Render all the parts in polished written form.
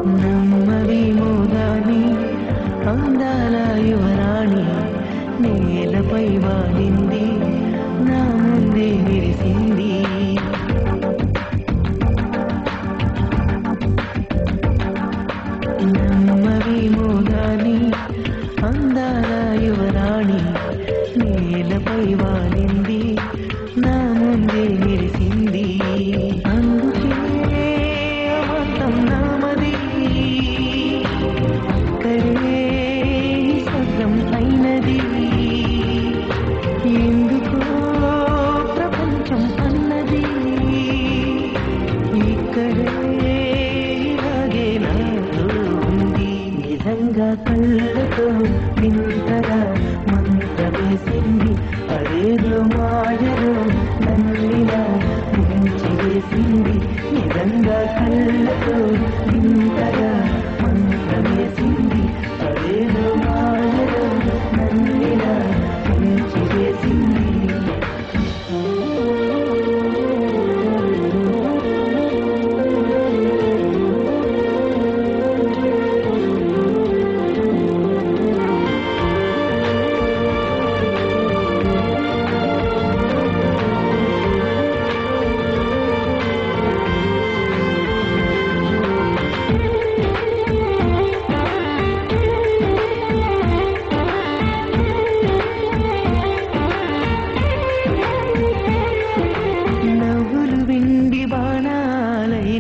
నమ్మవి మోదాని అందాల యువరాణి నేలపై వాలింది నా ముందే మెరిసింది నమ్మవి మోదాని అందాల యువరాణి నేలపై వాలింది నా ముందే మెరిసింది అందుకే అమృతం నామది అక్కడే స్వర్గం అయినది ఎందుకో ప్రపంచం అన్నది ఇక్కడే ఇలాగే నాతో ఉంది నిజంగా కళ్ళతో నింతగా మంత్ర వేసింది అదేదో మాయలో నన్నిలా ముంచి వేసింది నిజంగా కళ్ళతో నింతగా మంత్ర వేసింది అదేదో మాయలో నన్నిలా ముంచి వేసింది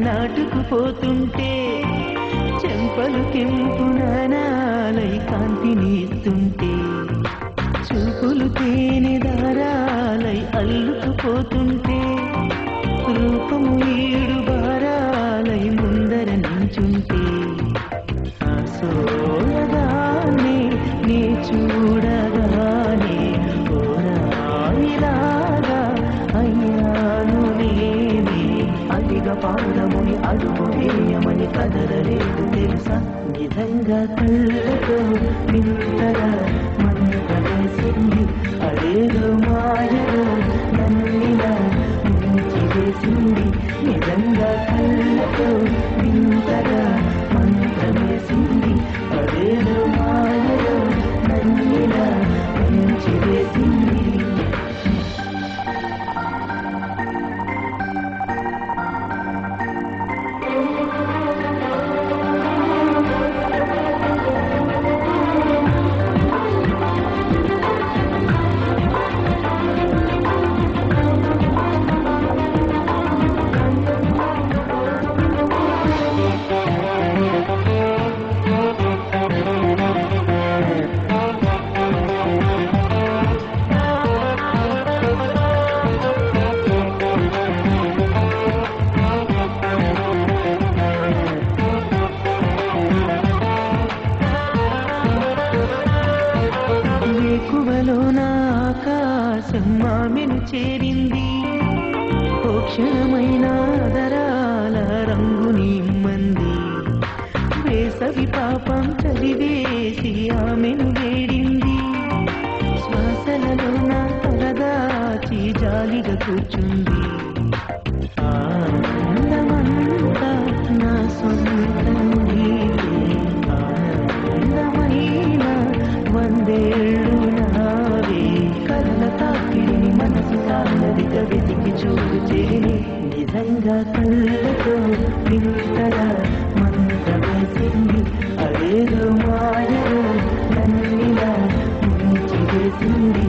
నాటుకుపోతుంటే చెంపలు కెంపు నానాలై కాంతినిస్తుంటే చూపులు తేనె దారాలై అల్లుకుపోతుంటే రూపము ఏడు బారాలై ముందర నించుంటే సోయగానే నీ చూడగానే ఓరాయిలాగా అయ్యాను నేనే అధిక పాదముని అడుగు వేయమని కదలలేదు తెలుసా నిజంగా కళ్ళతో నింతగా మంత్ర వేసింది అదేదో మాయలో నన్నిలా ముంచి వేసింది నిజంగా కళ్ళతో నింతగా మంత్ర వేసింది అదేదో మాయలో నన్నిలా ముంచి వేసింది ఆకాశం మామెను చేరింది ఓ క్షణమైన దరాల రంగు నిమ్మంది వేసవి పాపం చదివేసి ఆమెను వేడింది శ్వాసలలో నా తలదాచి జాలిగా కూర్చుంది ఆనందమంతా నా సొంతం నీవే ఆనందమైన వందేళ్ళు నావే కళ్ళ తాకిడిని మనసు సాగరిగా వెతికి చూడు చేరి నిజంగా కళ్ళతో నింతగా మంత్ర వేసింది అదేదో మాయలో నన్నిలా ముంచి వేసింది